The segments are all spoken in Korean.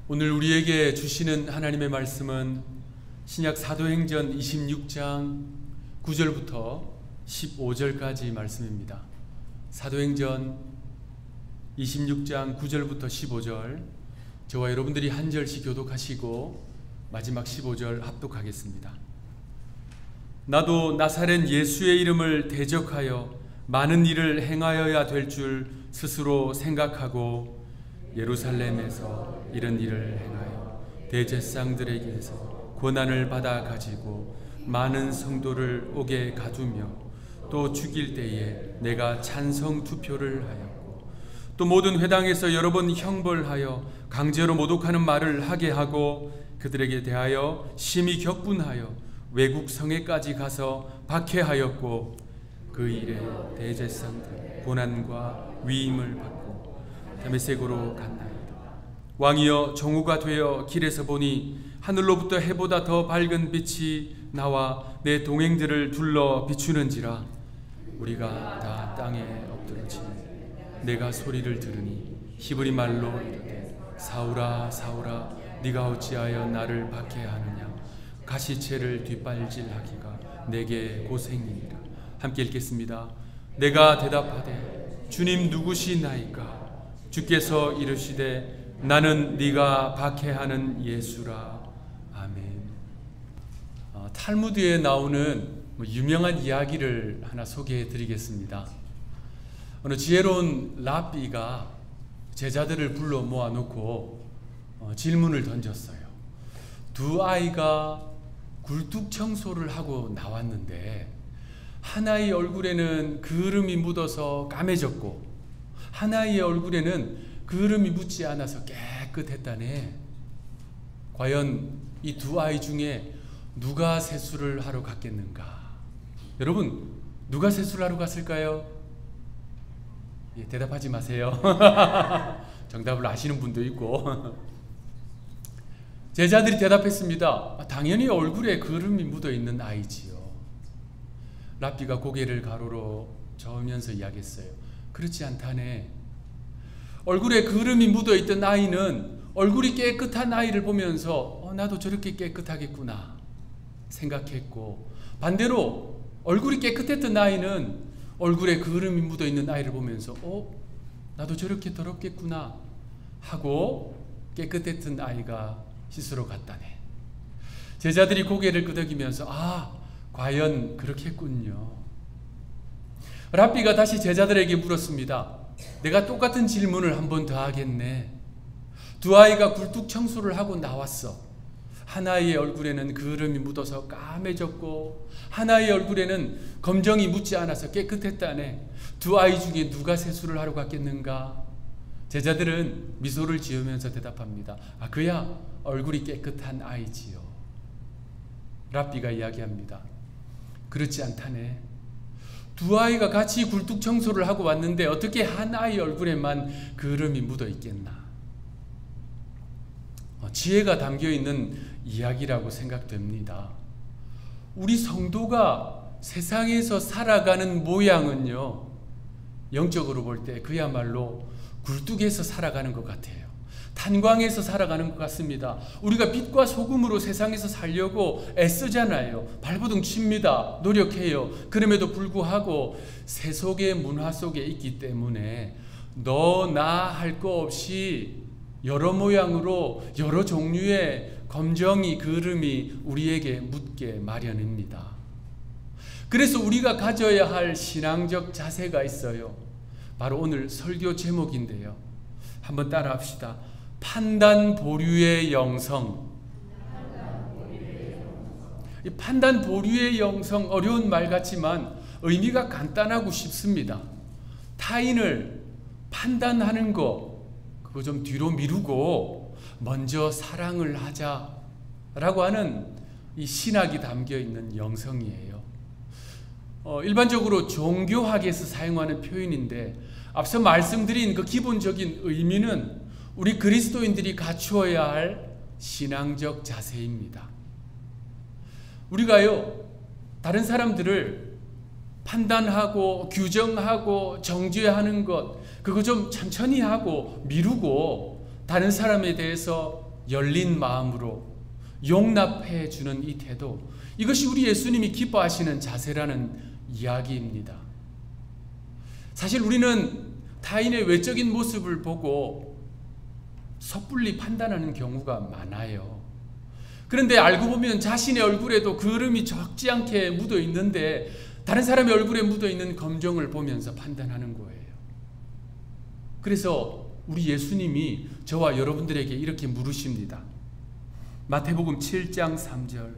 오늘 우리에게 주시는 하나님의 말씀은 신약 사도행전 26장 9절부터 15절까지 말씀입니다. 사도행전 26장 9절부터 15절, 저와 여러분들이 한 절씩 교독하시고 마지막 15절 합독하겠습니다. 나도 나사렛 예수의 이름을 대적하여 많은 일을 행하여야 될 줄 스스로 생각하고 예루살렘에서 이런 일을 행하여 대제사장들에게서 권한을 받아 가지고 많은 성도를 옥에 가두며 또 죽일 때에 내가 찬성 투표를 하였고 또 모든 회당에서 여러 번 형벌하여 강제로 모독하는 말을 하게 하고 그들에게 대하여 심히 격분하여 외국 성에까지 가서 박해하였고 그 일에 대제사장들 고난과 위임을 받고 다메섹으로 갔나이다. 왕이여, 정오가 되어 길에서 보니 하늘로부터 해보다 더 밝은 빛이 나와 내 동행들을 둘러 비추는지라. 우리가 다 땅에 엎드러지니 내가 소리를 들으니 히브리 말로 이르되 사울아 사울아 네가 어찌하여 나를 박해하느냐. 가시채를 뒷발질하기가 내게 고생이니라. 함께 읽겠습니다. 내가 대답하되 주님 누구시나이까. 주께서 이르시되 나는 네가 박해하는 예수라. 아멘. 탈무드에 나오는 유명한 이야기를 하나 소개해 드리겠습니다. 어느 지혜로운 랍비가 제자들을 불러 모아놓고 질문을 던졌어요. 두 아이가 굴뚝 청소를 하고 나왔는데 하나의 얼굴에는 그름이 묻어서 까매졌고 하나의 얼굴에는 그름이 묻지 않아서 깨끗했다네. 과연 이 두 아이 중에 누가 세수를 하러 갔겠는가? 여러분, 누가 세수를 하러 갔을까요? 예, 대답하지 마세요. 정답을 아시는 분도 있고. 제자들이 대답했습니다. 당연히 얼굴에 그름이 묻어있는 아이지요. 랍비가 고개를 가로로 저으면서 이야기했어요. 그렇지 않다네. 얼굴에 그름이 묻어있던 아이는 얼굴이 깨끗한 아이를 보면서 나도 저렇게 깨끗하겠구나 생각했고, 반대로 얼굴이 깨끗했던 아이는 얼굴에 그름이 묻어있는 아이를 보면서 나도 저렇게 더럽겠구나 하고 깨끗했던 아이가 씻으러 갔다네. 제자들이 고개를 끄덕이면서 과연 그렇겠군요. 랍비가 다시 제자들에게 물었습니다. 내가 똑같은 질문을 한 번 더 하겠네. 두 아이가 굴뚝 청소를 하고 나왔어. 하나의 얼굴에는 그름이 묻어서 까매졌고 하나의 얼굴에는 검정이 묻지 않아서 깨끗했다네. 두 아이 중에 누가 세수를 하러 갔겠는가? 제자들은 미소를 지으면서 대답합니다. 그야 얼굴이 깨끗한 아이지요. 랍비가 이야기합니다. 그렇지 않다네. 두 아이가 같이 굴뚝 청소를 하고 왔는데 어떻게 한 아이 얼굴에만 그름이 묻어 있겠나? 지혜가 담겨 있는 이야기라고 생각됩니다. 우리 성도가 세상에서 살아가는 모양은요, 영적으로 볼 때 그야말로 굴뚝에서 살아가는 것 같아요. 탄광에서 살아가는 것 같습니다. 우리가 빛과 소금으로 세상에서 살려고 애쓰잖아요. 발버둥 칩니다. 노력해요. 그럼에도 불구하고 세속의 문화 속에 있기 때문에 너 나 할 거 없이 여러 모양으로 여러 종류의 검정이 그름이 우리에게 묻게 마련입니다. 그래서 우리가 가져야 할 신앙적 자세가 있어요. 바로 오늘 설교 제목인데요. 한번 따라 합시다. 판단 보류의 영성. 이 판단 보류의 영성, 어려운 말 같지만 의미가 간단하고 쉽습니다. 타인을 판단하는 거, 그거 좀 뒤로 미루고 먼저 사랑을 하자라고 하는 이 신학이 담겨 있는 영성이에요. 일반적으로 종교학에서 사용하는 표현인데 앞서 말씀드린 그 기본적인 의미는 우리 그리스도인들이 갖추어야 할 신앙적 자세입니다. 우리가요, 다른 사람들을 판단하고 규정하고 정죄하는 것, 그거 좀 천천히 하고 미루고 다른 사람에 대해서 열린 마음으로 용납해 주는 이 태도, 이것이 우리 예수님이 기뻐하시는 자세라는 이야기입니다. 사실 우리는 타인의 외적인 모습을 보고 섣불리 판단하는 경우가 많아요. 그런데 알고 보면 자신의 얼굴에도 그름이 적지 않게 묻어 있는데 다른 사람의 얼굴에 묻어 있는 검정을 보면서 판단하는 거예요. 그래서 우리 예수님이 저와 여러분들에게 이렇게 물으십니다. 마태복음 7장 3절.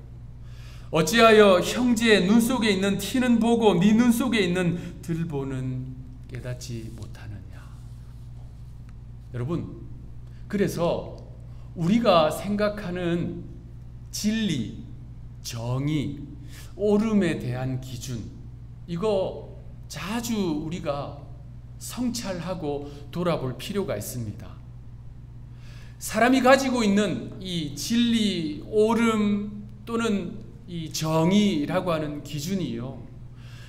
어찌하여 형제의 눈 속에 있는 티는 보고 네 눈 속에 있는 들보는 깨닫지 못하느냐. 여러분, 그래서 우리가 생각하는 진리, 정의, 옳음에 대한 기준, 이거 자주 우리가 성찰하고 돌아볼 필요가 있습니다. 사람이 가지고 있는 이 진리, 옳음 또는 이 정의라고 하는 기준이요,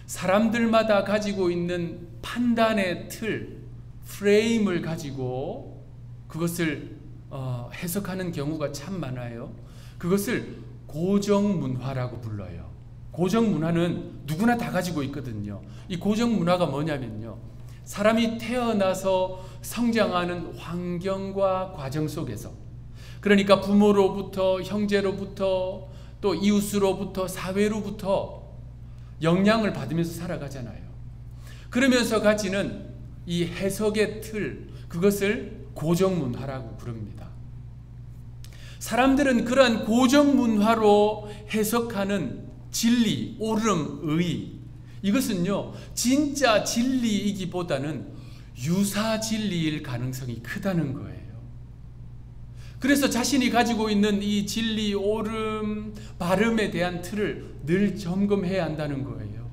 사람들마다 가지고 있는 판단의 틀, 프레임을 가지고 그것을 해석하는 경우가 참 많아요. 그것을 고정문화라고 불러요. 고정문화는 누구나 다 가지고 있거든요. 이 고정문화가 뭐냐면요, 사람이 태어나서 성장하는 환경과 과정 속에서, 그러니까 부모로부터, 형제로부터, 또 이웃으로부터, 사회로부터 영향을 받으면서 살아가잖아요. 그러면서 가지는 이 해석의 틀, 그것을 고정문화라고 부릅니다. 사람들은 그러한 고정문화로 해석하는 진리, 옳음, 의, 이것은요 진짜 진리이기보다는 유사 진리일 가능성이 크다는 거예요. 그래서 자신이 가지고 있는 이 진리, 옳음, 바름에 대한 틀을 늘 점검해야 한다는 거예요.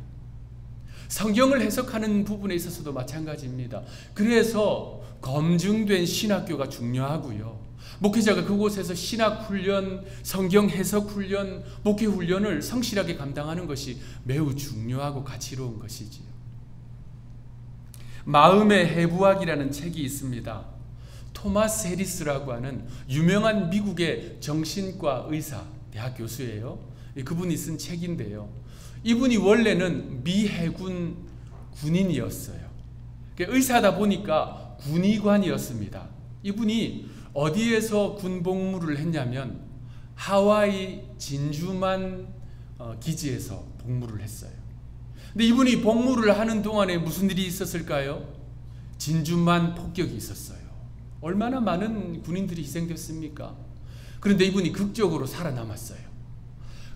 성경을 해석하는 부분에 있어서도 마찬가지입니다. 그래서 검증된 신학교가 중요하고요, 목회자가 그곳에서 신학훈련, 성경 해석훈련, 목회훈련을 성실하게 감당하는 것이 매우 중요하고 가치로운 것이지요. 마음의 해부학이라는 책이 있습니다. 토마스 해리스라고 하는 유명한 미국의 정신과 의사, 대학 교수예요. 그분이 쓴 책인데요, 이분이 원래는 미 해군 군인이었어요. 의사다 보니까 군의관이었습니다. 이분이 어디에서 군복무를 했냐면 하와이 진주만 기지에서 복무를 했어요. 근데 이분이 복무를 하는 동안에 무슨 일이 있었을까요? 진주만 폭격이 있었어요. 얼마나 많은 군인들이 희생됐습니까? 그런데 이분이 극적으로 살아남았어요.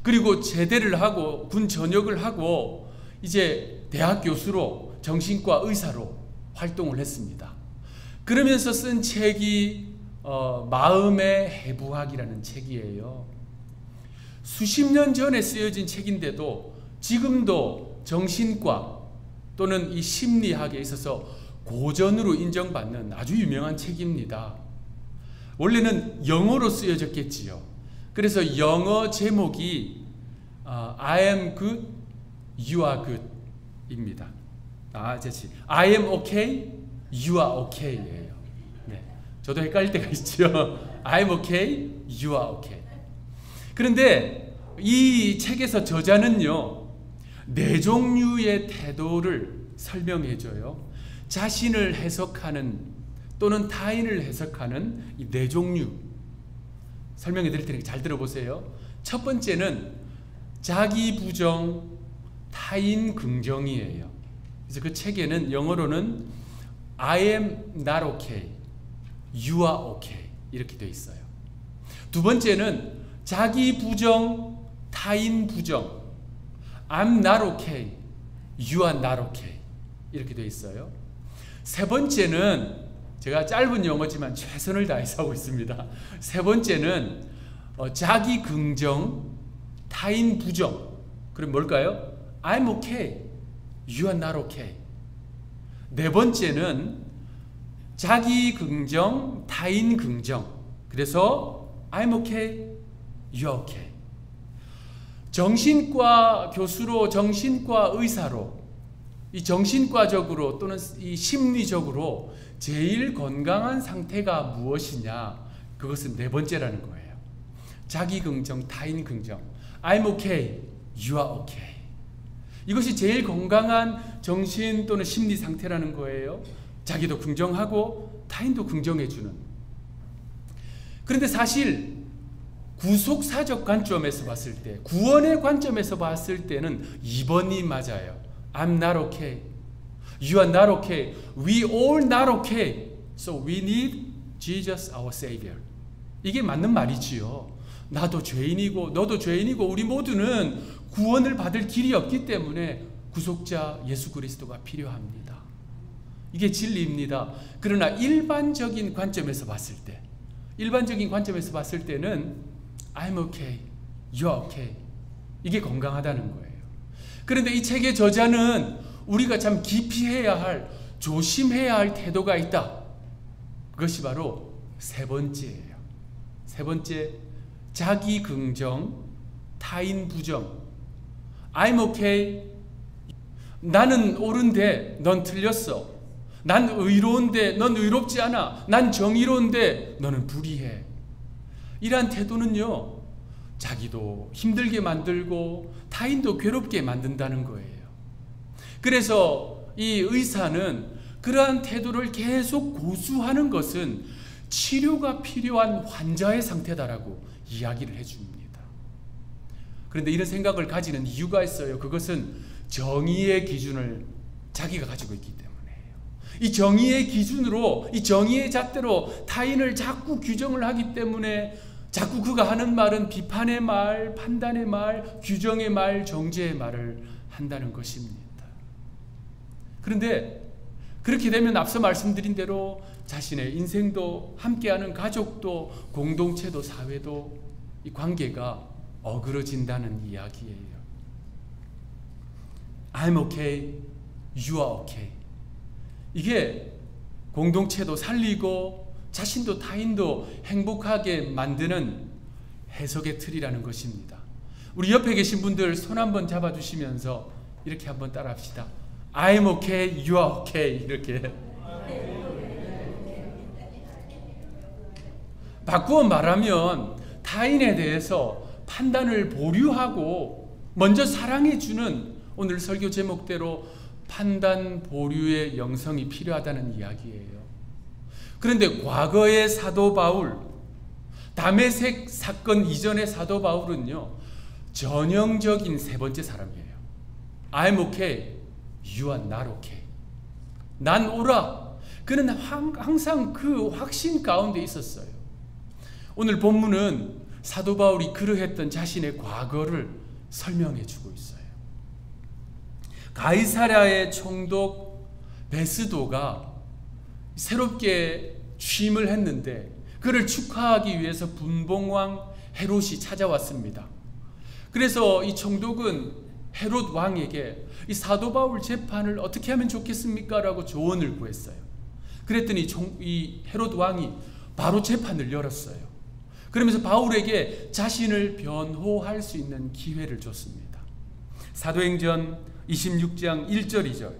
그리고 제대를 하고 군 전역을 하고 이제 대학 교수로, 정신과 의사로 활동을 했습니다. 그러면서 쓴 책이 마음의 해부학이라는 책이에요. 수십 년 전에 쓰여진 책인데도 지금도 정신과 또는 이 심리학에 있어서 고전으로 인정받는 아주 유명한 책입니다. 원래는 영어로 쓰여졌겠지요. 그래서 영어 제목이 I am good, you are good 입니다. I am okay, you are okay 예요. 네, 저도 헷갈릴 때가 있죠. I am okay, you are okay. 그런데 이 책에서 저자는요, 네 종류의 태도를 설명해줘요. 자신을 해석하는 또는 타인을 해석하는 이 네 종류 설명해 드릴 테니까 잘 들어보세요. 첫 번째는 자기 부정, 타인 긍정이에요. 그래서 그 책에는 영어로는 I am not okay, you are okay 이렇게 되어 있어요. 두 번째는 자기 부정, 타인 부정, I'm not okay, you are not okay 이렇게 되어 있어요. 세 번째는, 제가 짧은 영어지만 최선을 다해서 하고 있습니다. 세 번째는 자기 긍정, 타인 부정. 그럼 뭘까요? I'm okay, you are not okay. 네 번째는 자기 긍정, 타인 긍정. 그래서 I'm okay, you're okay. 정신과 교수로, 정신과 의사로, 이 정신과적으로 또는 이 심리적으로 제일 건강한 상태가 무엇이냐, 그것은 네 번째라는 거예요. 자기 긍정, 타인 긍정. I'm okay, you are okay. 이것이 제일 건강한 정신 또는 심리 상태라는 거예요. 자기도 긍정하고 타인도 긍정해주는. 그런데 사실 구속사적 관점에서 봤을 때, 구원의 관점에서 봤을 때는 2번이 맞아요. I'm not okay. You are not okay. We all not okay. So we need Jesus our Savior. 이게 맞는 말이지요. 나도 죄인이고 너도 죄인이고 우리 모두는 구원을 받을 길이 없기 때문에 구속자 예수 그리스도가 필요합니다. 이게 진리입니다. 그러나 일반적인 관점에서 봤을 때는 I'm okay, you're okay. 이게 건강하다는 거예요. 그런데 이 책의 저자는 우리가 참 기피해야 할, 조심해야 할 태도가 있다. 그것이 바로 세 번째예요. 세 번째, 자기 긍정, 타인 부정. I'm okay. 나는 옳은데 넌 틀렸어. 난 의로운데 넌 의롭지 않아. 난 정의로운데 너는 불의해. 이러한 태도는요, 자기도 힘들게 만들고 타인도 괴롭게 만든다는 거예요. 그래서 이 의사는 그러한 태도를 계속 고수하는 것은 치료가 필요한 환자의 상태다라고 이야기를 해줍니다. 그런데 이런 생각을 가지는 이유가 있어요. 그것은 정의의 기준을 자기가 가지고 있기 때문이에요. 이 정의의 기준으로, 이 정의의 잣대로 타인을 자꾸 규정을 하기 때문에 자꾸 그가 하는 말은 비판의 말, 판단의 말, 규정의 말, 정죄의 말을 한다는 것입니다. 그런데 그렇게 되면 앞서 말씀드린 대로 자신의 인생도, 함께하는 가족도, 공동체도, 사회도 이 관계가 어그러진다는 이야기예요. I'm okay, you are okay. 이게 공동체도 살리고 자신도 타인도 행복하게 만드는 해석의 틀이라는 것입니다. 우리 옆에 계신 분들 손 한번 잡아주시면서 이렇게 한번 따라합시다. I'm okay, you are okay. 이렇게 바꾸어 말하면 타인에 대해서 판단을 보류하고 먼저 사랑해주는, 오늘 설교 제목대로 판단 보류의 영성이 필요하다는 이야기예요. 그런데 과거의 사도 바울, 다메섹 사건 이전의 사도 바울은요, 전형적인 세 번째 사람이에요. I'm okay, you are not okay. 난 옳아. 그는 항상 그 확신 가운데 있었어요. 오늘 본문은 사도 바울이 그러했던 자신의 과거를 설명해 주고 있어요. 가이사랴의 총독 베스도가 새롭게 취임을 했는데 그를 축하하기 위해서 분봉왕 헤롯이 찾아왔습니다. 그래서 이 총독은 헤롯 왕에게 이 사도 바울 재판을 어떻게 하면 좋겠습니까? 라고 조언을 구했어요. 그랬더니 이 헤롯 왕이 바로 재판을 열었어요. 그러면서 바울에게 자신을 변호할 수 있는 기회를 줬습니다. 사도행전 26장 1절 2절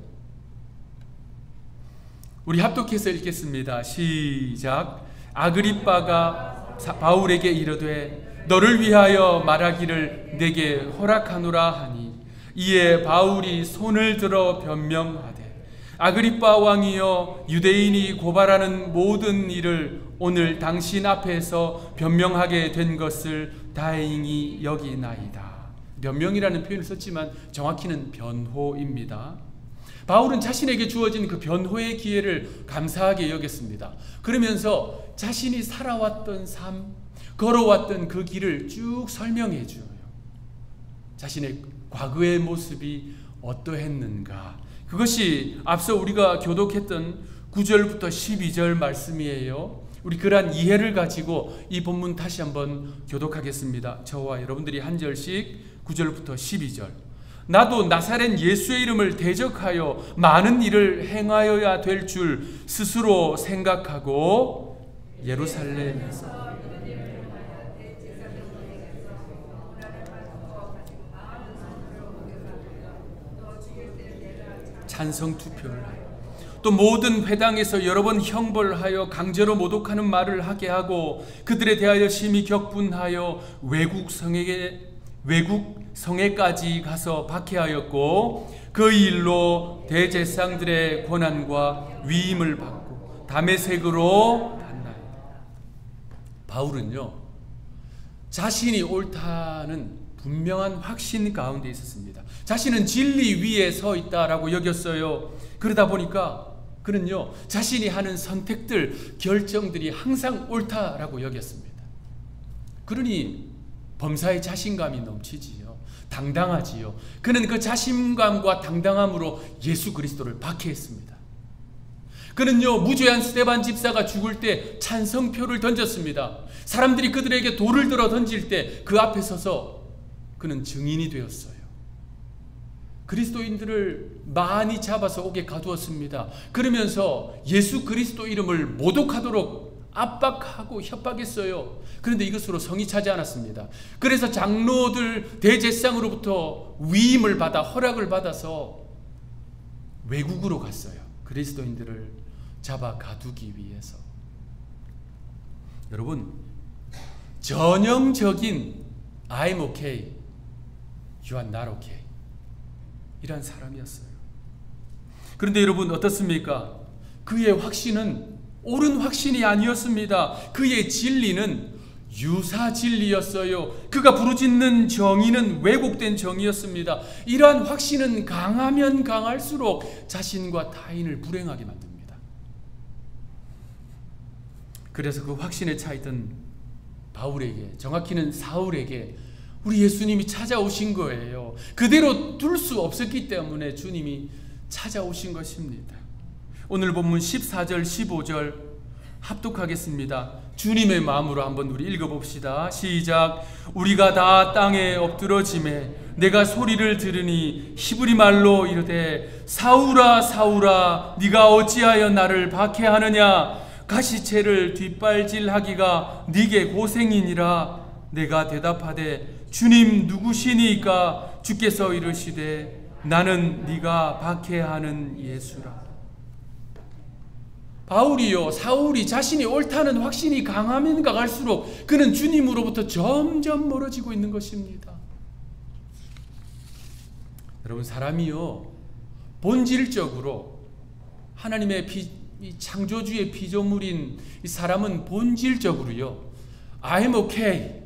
우리 합독해서 읽겠습니다. 시작. 아그리빠가 바울에게 이르되 너를 위하여 말하기를 내게 허락하노라 하니 이에 바울이 손을 들어 변명하되 아그리빠 왕이여 유대인이 고발하는 모든 일을 오늘 당신 앞에서 변명하게 된 것을 다행히 여기나이다. 변명이라는 표현을 썼지만 정확히는 변호입니다. 바울은 자신에게 주어진 그 변호의 기회를 감사하게 여겼습니다. 그러면서 자신이 살아왔던 삶, 걸어왔던 그 길을 쭉 설명해 줘요. 자신의 과거의 모습이 어떠했는가. 그것이 앞서 우리가 교독했던 9절부터 12절 말씀이에요. 우리 그러한 이해를 가지고 이 본문 다시 한번 교독하겠습니다. 저와 여러분들이 한 절씩 9절부터 12절. 나도 나사렛 예수의 이름을 대적하여 많은 일을 행하여야 될 줄 스스로 생각하고 예루살렘에서 찬성 투표를 하여 또 모든 회당에서 여러 번 형벌하여 강제로 모독하는 말을 하게 하고 그들에 대하여 심히 격분하여 외국 성에까지 가서 박해하였고 그 일로 대제사장들의 권한과 위임을 받고 다메섹으로 갔나이다. 바울은요, 자신이 옳다는 분명한 확신 가운데 있었습니다. 자신은 진리 위에 서 있다라고 여겼어요. 그러다 보니까 그는요, 자신이 하는 선택들, 결정들이 항상 옳다라고 여겼습니다. 그러니 범사에 자신감이 넘치지요. 당당하지요. 그는 그 자신감과 당당함으로 예수 그리스도를 박해했습니다. 그는요, 무죄한 스데반 집사가 죽을 때 찬성표를 던졌습니다. 사람들이 그들에게 돌을 들어 던질 때 그 앞에 서서 그는 증인이 되었어요. 그리스도인들을 많이 잡아서 옥에 가두었습니다. 그러면서 예수 그리스도 이름을 모독하도록 압박하고 협박했어요. 그런데 이것으로 성이 차지 않았습니다. 그래서 장로들 대제사장으로부터 위임을 받아 허락을 받아서 외국으로 갔어요. 그리스도인들을 잡아 가두기 위해서. 여러분, 전형적인 I'm okay, you are not okay 이런 사람이었어요. 그런데 여러분 어떻습니까? 그의 확신은 옳은 확신이 아니었습니다. 그의 진리는 유사 진리였어요. 그가 부르짖는 정의는 왜곡된 정의였습니다. 이러한 확신은 강하면 강할수록 자신과 타인을 불행하게 만듭니다. 그래서 그 확신에 차있던 바울에게, 정확히는 사울에게 우리 예수님이 찾아오신 거예요. 그대로 둘 수 없었기 때문에 주님이 찾아오신 것입니다. 오늘 본문 14절 15절 합독하겠습니다. 주님의 마음으로 한번 우리 읽어봅시다. 시작. 우리가 다 땅에 엎드러짐에 내가 소리를 들으니 히브리 말로 이르되 사울아 사울아 네가 어찌하여 나를 박해하느냐. 가시채를 뒷발질하기가 네게 고생이니라. 내가 대답하되 주님 누구시니까? 주께서 이르시되 나는 네가 박해하는 예수라. 바울이요, 사울이 자신이 옳다는 확신이 강하면 강할수록 그는 주님으로부터 점점 멀어지고 있는 것입니다. 여러분, 사람이요, 본질적으로 하나님의 이 창조주의 피조물인 이 사람은 본질적으로요, I'm okay,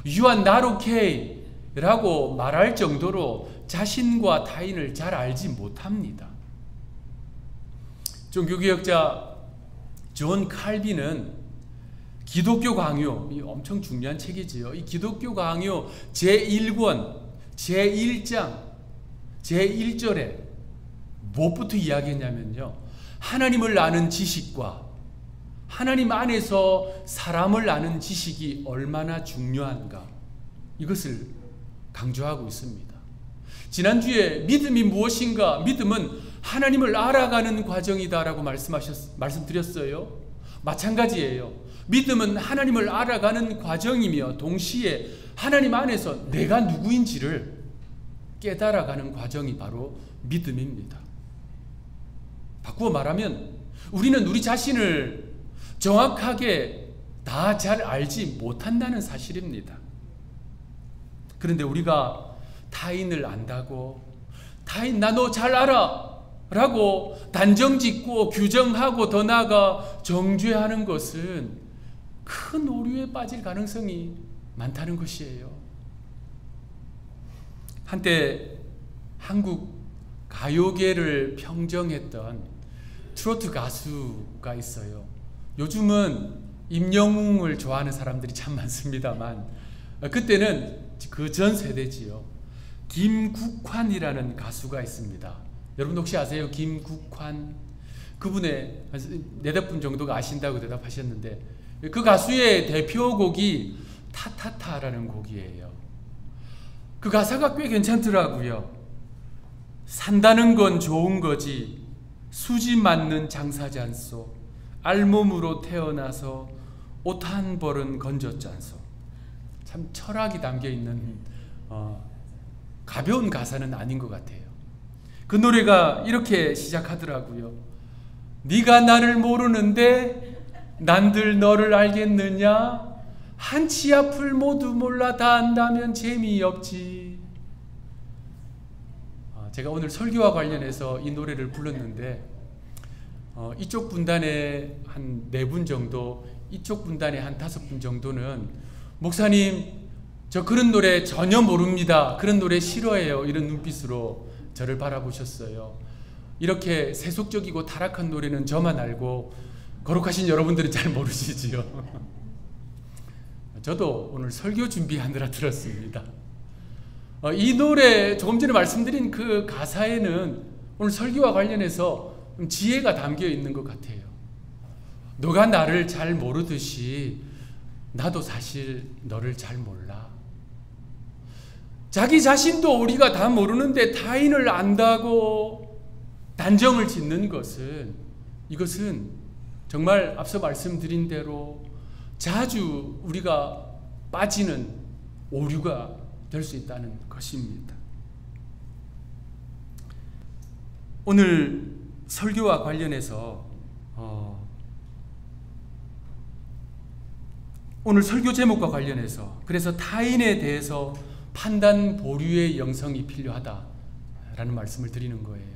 you are not okay 라고 말할 정도로 자신과 타인을 잘 알지 못합니다. 종교개혁자 존 칼빈은 기독교 강요, 이 엄청 중요한 책이지요. 이 기독교 강요 제1권 제1장 제1절에 무엇부터 이야기했냐면요, 하나님을 아는 지식과 하나님 안에서 사람을 아는 지식이 얼마나 중요한가, 이것을 강조하고 있습니다. 지난주에 믿음이 무엇인가, 믿음은 하나님을 알아가는 과정이다라고 말씀드렸어요. 마찬가지예요. 믿음은 하나님을 알아가는 과정이며 동시에 하나님 안에서 내가 누구인지를 깨달아가는 과정이 바로 믿음입니다. 바꾸어 말하면 우리는 우리 자신을 정확하게 다 잘 알지 못한다는 사실입니다. 그런데 우리가 타인을 안다고, 타인 나 너 잘 알아 라고 단정짓고 규정하고 더 나아가 정죄하는 것은 큰 오류에 빠질 가능성이 많다는 것이에요. 한때 한국 가요계를 평정했던 트로트 가수가 있어요. 요즘은 임영웅을 좋아하는 사람들이 참 많습니다만 그때는 그 전 세대지요. 김국환이라는 가수가 있습니다. 여러분 혹시 아세요? 김국환. 그분의 네다섯 분 정도가 아신다고 대답하셨는데 그 가수의 대표곡이 타타타라는 곡이에요. 그 가사가 꽤 괜찮더라고요. 산다는 건 좋은 거지 수지 맞는 장사잔소 알몸으로 태어나서 옷 한 벌은 건졌잖소. 참 철학이 담겨있는 가벼운 가사는 아닌 것 같아요. 그 노래가 이렇게 시작하더라고요. 네가 나를 모르는데 난들 너를 알겠느냐? 한치 앞을 모두 몰라 다 안다면 재미없지. 제가 오늘 설교와 관련해서 이 노래를 불렀는데 이쪽 분단에 한 4분 정도, 이쪽 분단에 한 5분 정도는 목사님 저 그런 노래 전혀 모릅니다, 그런 노래 싫어해요, 이런 눈빛으로 저를 바라보셨어요. 이렇게 세속적이고 타락한 노래는 저만 알고 거룩하신 여러분들은 잘 모르시지요. 저도 오늘 설교 준비하느라 들었습니다. 이 노래 조금 전에 말씀드린 그 가사에는 오늘 설교와 관련해서 지혜가 담겨 있는 것 같아요. 너가 나를 잘 모르듯이 나도 사실 너를 잘 몰라. 자기 자신도 우리가 다 모르는데 타인을 안다고 단정을 짓는 것은, 이것은 정말 앞서 말씀드린 대로 자주 우리가 빠지는 오류가 될 수 있다는 것입니다. 오늘 설교와 관련해서 오늘 설교 제목과 관련해서 그래서 타인에 대해서 판단 보류의 영성이 필요하다라는 말씀을 드리는 거예요.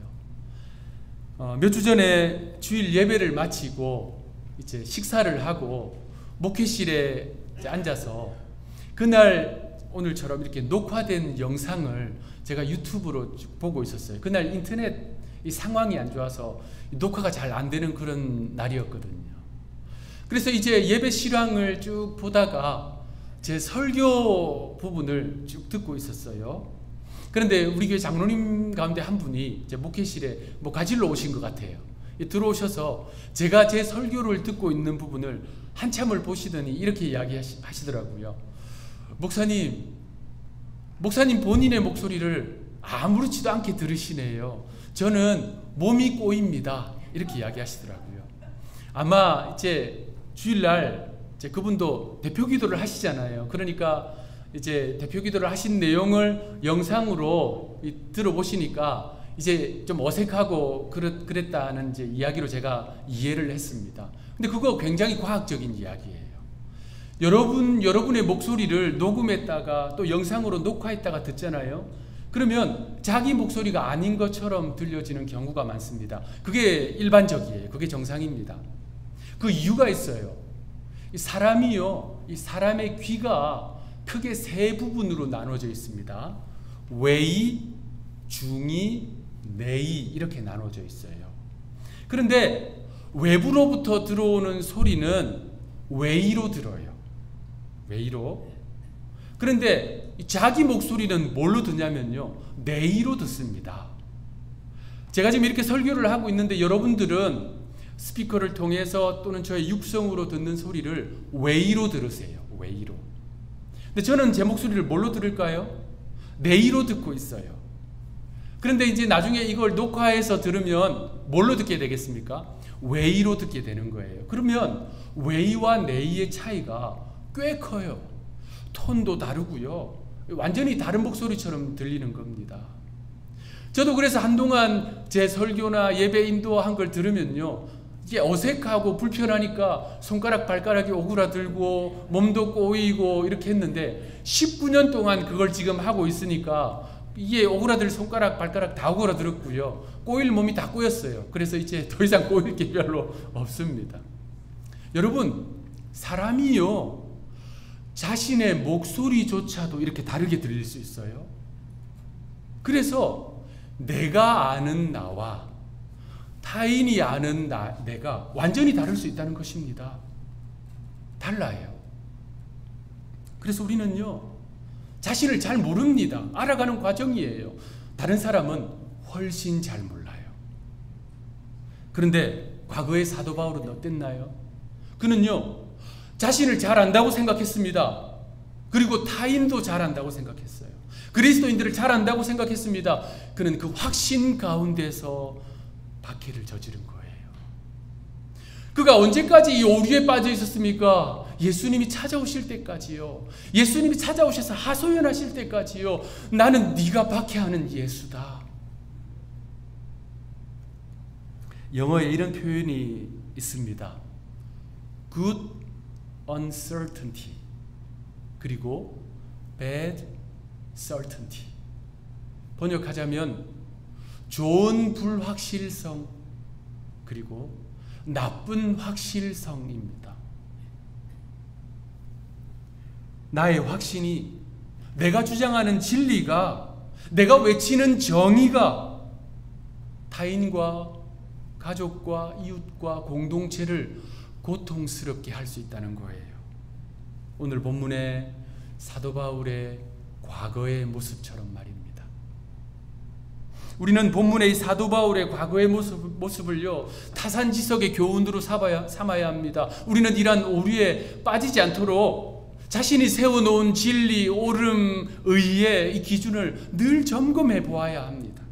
몇 주 전에 주일 예배를 마치고 이제 식사를 하고 목회실에 앉아서 그날 오늘처럼 이렇게 녹화된 영상을 제가 유튜브로 쭉 보고 있었어요. 그날 인터넷 이 상황이 안 좋아서 녹화가 잘 안 되는 그런 날이었거든요. 그래서 이제 예배 실황을 쭉 보다가 제 설교 부분을 쭉 듣고 있었어요. 그런데 우리 교회 장로님 가운데 한 분이 이제 목회실에 뭐 가지러 오신 것 같아요. 들어오셔서 제가 제 설교를 듣고 있는 부분을 한참을 보시더니 이렇게 이야기하시더라고요. 목사님 본인의 목소리를 아무렇지도 않게 들으시네요. 저는 몸이 꼬입니다. 이렇게 이야기하시더라고요. 아마 이제 주일날 이제 그분도 대표 기도를 하시잖아요. 그러니까 이제 대표 기도를 하신 내용을 영상으로 들어보시니까 이제 좀 어색하고 그랬다는 이제 이야기로 제가 이해를 했습니다. 근데 그거 굉장히 과학적인 이야기예요. 여러분의 목소리를 녹음했다가 또 영상으로 녹화했다가 듣잖아요. 그러면 자기 목소리가 아닌 것처럼 들려지는 경우가 많습니다. 그게 일반적이에요. 그게 정상입니다. 그 이유가 있어요. 이 사람의 귀가 크게 3부분으로 나눠져 있습니다. 외이, 중이, 내이 이렇게 나눠져 있어요. 그런데 외부로부터 들어오는 소리는 외이로 들어요. 외이로. 그런데 자기 목소리는 뭘로 듣냐면요, 내이로 듣습니다. 제가 지금 이렇게 설교를 하고 있는데 여러분들은 스피커를 통해서 또는 저의 육성으로 듣는 소리를 외이로 들으세요. 외이로. 근데 저는 제 목소리를 뭘로 들을까요? 내이로 듣고 있어요. 그런데 이제 나중에 이걸 녹화해서 들으면 뭘로 듣게 되겠습니까? 외이로 듣게 되는 거예요. 그러면 외이와 내이의 차이가 꽤 커요. 톤도 다르고요. 완전히 다른 목소리처럼 들리는 겁니다. 저도 그래서 한동안 제 설교나 예배 인도한 걸 들으면요, 이게 어색하고 불편하니까 손가락 발가락이 오그라들고 몸도 꼬이고 이렇게 했는데 19년 동안 그걸 지금 하고 있으니까 이게 오그라들 손가락 발가락 다 오그라들었고요, 꼬일 몸이 다 꼬였어요. 그래서 이제 더 이상 꼬일 게 별로 없습니다. 여러분, 사람이요, 자신의 목소리조차도 이렇게 다르게 들릴 수 있어요. 그래서 내가 아는 나와 타인이 아는 내가 완전히 다를 수 있다는 것입니다. 달라요. 그래서 우리는요, 자신을 잘 모릅니다. 알아가는 과정이에요. 다른 사람은 훨씬 잘 몰라요. 그런데 과거의 사도 바울은 어땠나요? 그는요, 자신을 잘 안다고 생각했습니다. 그리고 타인도 잘 안다고 생각했어요. 그리스도인들을 잘 안다고 생각했습니다. 그는 그 확신 가운데서 박해를 저지른 거예요. 그가 언제까지 이 오류에 빠져 있었습니까? 예수님이 찾아오실 때까지요. 예수님이 찾아오셔서 하소연하실 때까지요. 나는 네가 박해하는 예수다. 영어에 이런 표현이 있습니다. good uncertainty 그리고 bad certainty. 번역하자면 좋은 불확실성 그리고 나쁜 확실성입니다. 나의 확신이, 내가 주장하는 진리가, 내가 외치는 정의가 타인과 가족과 이웃과 공동체를 고통스럽게 할 수 있다는 거예요. 오늘 본문의 사도 바울의 과거의 모습처럼 말입니다. 우리는 본문의 이 사도 바울의 과거의 모습을요, 타산지석의 교훈으로 삼아야 합니다. 우리는 이러한 오류에 빠지지 않도록 자신이 세워놓은 진리, 옳음, 의의 이 기준을 늘 점검해 보아야 합니다.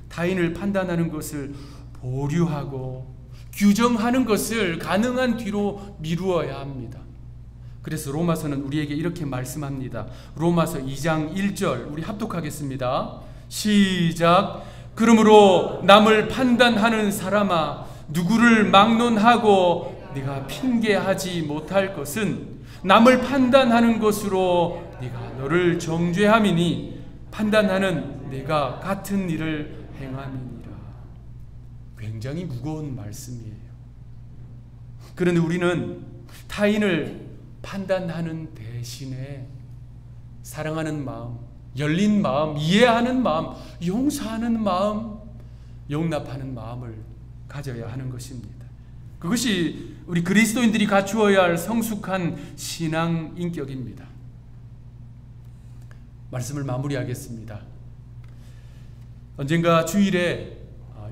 타인을 판단하는 것을 보류하고 규정하는 것을 가능한 뒤로 미루어야 합니다. 그래서 로마서는 우리에게 이렇게 말씀합니다. 로마서 2장 1절 우리 합독하겠습니다. 시작. 그러므로 남을 판단하는 사람아, 누구를 막론하고 네가 핑계하지 못할 것은 남을 판단하는 것으로 네가 너를 정죄함이니 판단하는 네가 같은 일을 행함이니라. 굉장히 무거운 말씀이에요. 그런데 우리는 타인을 판단하는 대신에 사랑하는 마음, 열린 마음, 이해하는 마음, 용서하는 마음, 용납하는 마음을 가져야 하는 것입니다. 그것이 우리 그리스도인들이 갖추어야 할 성숙한 신앙 인격입니다. 말씀을 마무리하겠습니다. 언젠가 주일에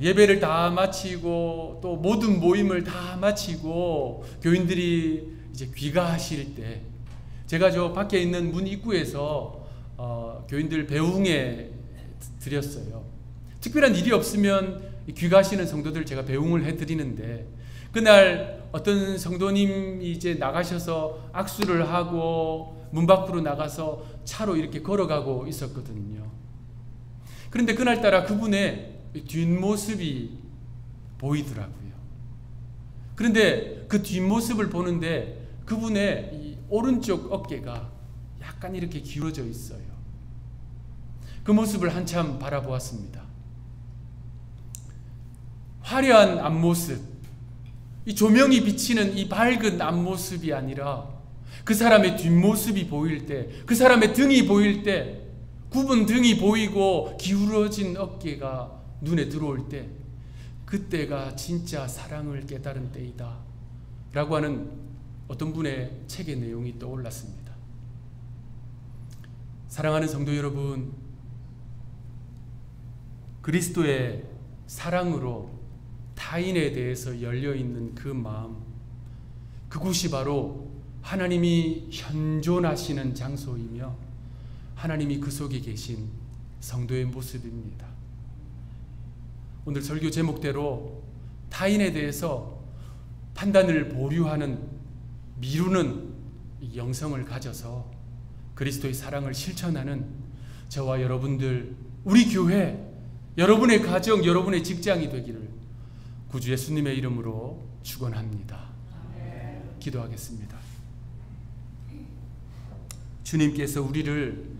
예배를 다 마치고 또 모든 모임을 다 마치고 교인들이 이제 귀가하실 때 제가 저 밖에 있는 문 입구에서 교인들 배웅에 드렸어요. 특별한 일이 없으면 귀가하시는 성도들 제가 배웅을 해드리는데 그날 어떤 성도님이 이제 나가셔서 악수를 하고 문 밖으로 나가서 차로 이렇게 걸어가고 있었거든요. 그런데 그날따라 그분의 뒷모습이 보이더라고요. 그런데 그 뒷모습을 보는데 그분의 이 오른쪽 어깨가 약간 이렇게 기울어져 있어요. 그 모습을 한참 바라보았습니다. 화려한 앞모습, 이 조명이 비치는 이 밝은 앞모습이 아니라 그 사람의 뒷모습이 보일 때, 그 사람의 등이 보일 때, 굽은 등이 보이고 기울어진 어깨가 눈에 들어올 때, 그때가 진짜 사랑을 깨달은 때이다 라고 하는 어떤 분의 책의 내용이 떠올랐습니다. 사랑하는 성도 여러분, 그리스도의 사랑으로 타인에 대해서 열려있는 그 마음, 그곳이 바로 하나님이 현존하시는 장소이며 하나님이 그 속에 계신 성도의 모습입니다. 오늘 설교 제목대로 타인에 대해서 판단을 보류하는, 미루는 이 영성을 가져서 그리스도의 사랑을 실천하는 저와 여러분들, 우리 교회, 여러분의 가정, 여러분의 직장이 되기를 구주 예수님의 이름으로 축원합니다. 기도하겠습니다. 주님께서 우리를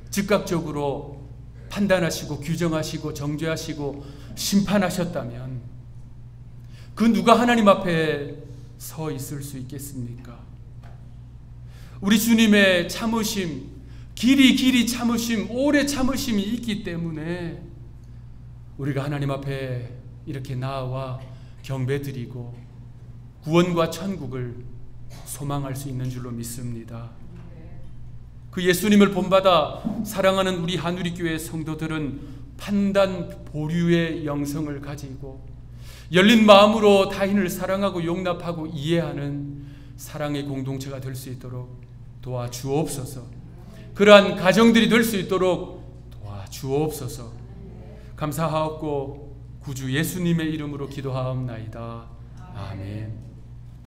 즉각적으로 판단하시고 규정하시고 정죄하시고 심판하셨다면 그 누가 하나님 앞에 서 있을 수 있겠습니까? 우리 주님의 참으심, 길이 참으심, 오래 참으심이 있기 때문에 우리가 하나님 앞에 이렇게 나와 경배드리고 구원과 천국을 소망할 수 있는 줄로 믿습니다. 그 예수님을 본받아 사랑하는 우리 한우리교회 성도들은 판단 보류의 영성을 가지고 열린 마음으로 타인을 사랑하고 용납하고 이해하는 사랑의 공동체가 될 수 있도록 도와주옵소서. 그러한 가정들이 될 수 있도록 도와주옵소서. 감사하옵고 구주 예수님의 이름으로 기도하옵나이다. 아멘.